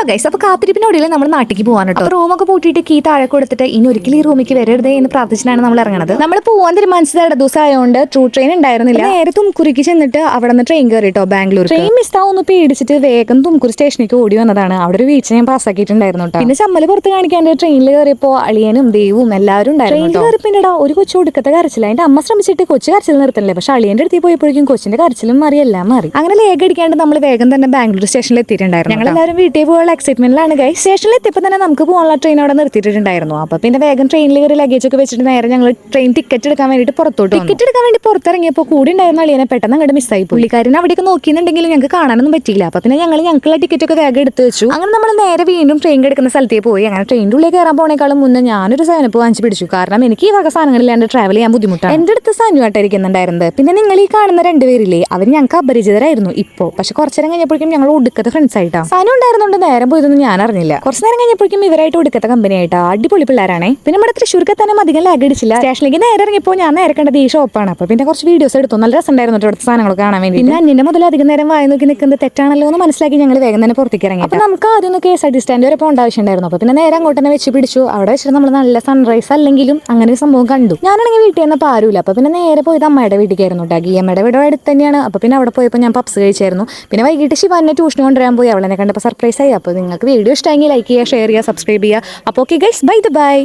Hello guys, അപ്പോൾ കാത്തിരിപ്പിനോടിയിൽ നമ്മൾ നാട്ടിലേക്ക് പോകാൻ കേട്ടോ. റൂമൊക്കെ പൂട്ടിയിട്ട് കീ താഴെ കൊടുത്തിട്ട് ഇനി ഒരിക്കലും ഈ റൂമിലേക്ക് വരരുതേ എന്ന് പ്രാർത്ഥിച്ചിട്ടാണ് നമ്മൾ ഇറങ്ങുന്നത്. നമ്മൾ പോകാൻ തീരുമാനിച്ചത് ഇട ദിവസം ആയതുകൊണ്ട് ട്രൂ ട്രെയിൻ ഉണ്ടായിരുന്നില്ല. നേരെ തുംകുരിക്ക് ചെന്നിട്ട് അവിടെ നിന്ന് ട്രെയിൻ കയറിട്ടോ ബാംഗ്ലൂർ. ട്രെയിൻ മിസ്സാവുന്നു പേടിച്ചിട്ട് വേഗം തുംകുരി സ്റ്റേഷനിലേക്ക് ഓടി വന്നതാണ്. അവിടെ ഒരു വീഴ്ച ഞാൻ പാസ്സാക്കിയിട്ടുണ്ടായിരുന്നു കേട്ടോ. പിന്നെ ചമ്മല് പുറത്ത് കാണിക്കാണ്ട് ട്രെയിനിൽ കയറിയപ്പോൾ അളിയനും ദൈവവും എല്ലാവരും ഉണ്ടായിരുന്നു. ട്രെയിനിൽ കയറിപ്പിന്നടാ ഒരു കൊച്ചു ഒടുക്കത്തെ കരച്ചില്ല. അതിന്റെ അമ്മ ശ്രമിച്ചിട്ട് കൊച്ചു കരച്ചിൽ നിർത്തണില്ലേ, പക്ഷെ അളിയന്റെ അടുത്ത് പോയപ്പോഴേക്കും കൊച്ചിന്റെ കരച്ചിലും മാറി എല്ലാം മാറി. അങ്ങനെ ലേഖ അടിക്കാണ്ട് നമ്മൾ വേഗം തന്നെ ബാംഗ്ലൂർ സ്റ്റേഷനിൽ എത്തിയിട്ടുണ്ടായിരുന്നു. ഞങ്ങൾ എല്ലാവരും വീട്ടിൽ പോയുള്ള എക്സൈറ്റ്മെന്റിലാണ് ഗൈസ്. സ്റ്റേഷനിൽ എത്തിയപ്പോൾ തന്നെ നമുക്ക് പോകാനുള്ള ട്രെയിൻ അവിടെ നിർത്തിയിട്ടുണ്ടായിരുന്നു. അപ്പൊ പിന്നെ വേഗം ട്രെയിനിൽ കയറി ലഗേജ് ഒക്കെ വെച്ചിട്ട് നേരെ ഞങ്ങൾ ട്രെയിൻ ടിക്കറ്റ് എടുക്കാൻ വേണ്ടിയിട്ട് പുറത്തോട്ട് ടിക്കറ്റ് എടുക്കാൻ വേണ്ടി പുറത്തിറങ്ങിയപ്പോൾ കൂടി ഉണ്ടായിരുന്ന അളിയനെ പെട്ടെന്ന് അങ്ങോട്ട് മിസ്സായി. പുള്ളിക്കാരൻ അവിടെയൊക്കെ നോക്കിയിട്ടുണ്ടെങ്കിലും ഞങ്ങൾക്ക് കാണാനൊന്നും പറ്റിയില്ല. അപ്പൊ പിന്നെ ഞങ്ങൾക്കുള്ള ടിക്കറ്റ് ഒക്കെ വേഗം എടുത്ത് വെച്ചു. അങ്ങനെ നമ്മൾ നേരെ വീണ്ടും ട്രെയിൻ എടുക്കുന്ന സ്ഥലത്തേക്ക് പോയി. അങ്ങനെ ട്രെയിനിന്റെ ഉള്ളിൽ കയറാൻ പോണേക്കാളും മുന്നേ ഞാനൊരു സേനപ്പ് വാങ്ങിച്ച് പിടിച്ചു. കാരണം എനിക്ക് ഈ വക സാധനങ്ങളില്ലാണ്ട് ട്രാവൽ ചെയ്യാൻ ബുദ്ധിമുട്ടാണ്. എന്റെ അടുത്ത് സനുവായിട്ടിരിക്കുന്നുണ്ടായിരുന്നത്. പിന്നെ നിങ്ങൾ ഈ കാണുന്ന രണ്ടുപേരില്ലേ, അവർ ഞങ്ങൾക്ക് അപരിചിതരായിരുന്നു ഇപ്പോ. പക്ഷെ കുറച്ചേരം കഴിഞ്ഞപ്പോഴേക്കും ഞങ്ങൾ ഒടുക്കത്തെ ഫ്രണ്ട്സ് ആയിട്ടാണ്. സനു ഉണ്ടായിരുന്നുണ്ട് നേരം പോയതൊന്നും ഞാൻ അറിഞ്ഞില്ല. കുറച്ച് നേരം കഴിഞ്ഞപ്പോഴേക്കും ഇവരായിട്ട് ഒടുക്കത്തെ കമ്പനി ആയിട്ടാ. അടിപൊളി പിള്ളേരാണേ. പിന്നെ നമ്മുടെ തൃശ്ശൂർക്ക് തന്നെ അധികം ലാഗ് അടിച്ചില്ല. സ്റ്റേഷനിലേക്ക് നേരെ ഇറങ്ങിയപ്പോൾ ഞാൻ നേരെ കണ്ടത് ഈ ഷോപ്പാണ്. അപ്പൊ പിന്നെ കുറച്ച് വീഡിയോസ് എടുത്തു. നല്ല രസമുണ്ടായിരുന്നു ഇവിടുത്തെ സാധനങ്ങളൊക്കെ കാണാൻ വേണ്ടി. പിന്നെ അന്യന്റെ മുതൽ അധികം നേരം വായി നോക്കി നിൽക്കുന്നത് തെറ്റാണല്ലോ എന്ന് മനസ്സിലാക്കി ഞങ്ങൾ വേഗം തന്നെ പുറത്തേക്ക് ഇറങ്ങി. അപ്പൊ നമുക്ക് ആദ്യം ഒന്ന് KSRTC സ്റ്റാൻഡ് വരെ പോകേണ്ട ആവശ്യമുണ്ടായിരുന്നു. അപ്പൊ പിന്നെ നേരെ അങ്ങോട്ട് തന്നെ വെച്ച് പിടിച്ചു. അവിടെ വെച്ചിട്ട് നമ്മൾ നല്ല സൺറൈസ് അല്ലെങ്കിലും അങ്ങനെ ഒരു സംഭവം കണ്ടു. ഞാനാണെങ്കിൽ വീട്ടിൽ നിന്ന് പാരൂല. അപ്പൊ പിന്നെ നേരെ പോയത് അമ്മയുടെ വീട്ടിലേക്കായിരുന്നു കേട്ടോ. ഗിയമ്മയുടെ വീട് അടുത്ത് തന്നെയാണ്. അപ്പൊ പിന്നെ അവിടെ പോയപ്പോൾ ഞാൻ പപ്സ് കഴിച്ചായിരുന്നു. പിന്നെ വൈകിട്ട് ശിവാനെ ട്യൂഷൻ കൊണ്ടുവരാൻ പോയി. അവളെന്നെ കണ്ടപ്പോൾ സർപ്രൈസ് ആയി. അപ്പോൾ നിങ്ങൾക്ക് വീഡിയോ ഇഷ്ടമെങ്കിൽ ലൈക്ക് ചെയ്യുക, ഷെയർ ചെയ്യുക, സബ്സ്ക്രൈബ് ചെയ്യുക. അപ്പോൾ ഓക്കെ ഗൈസ്, ബൈ.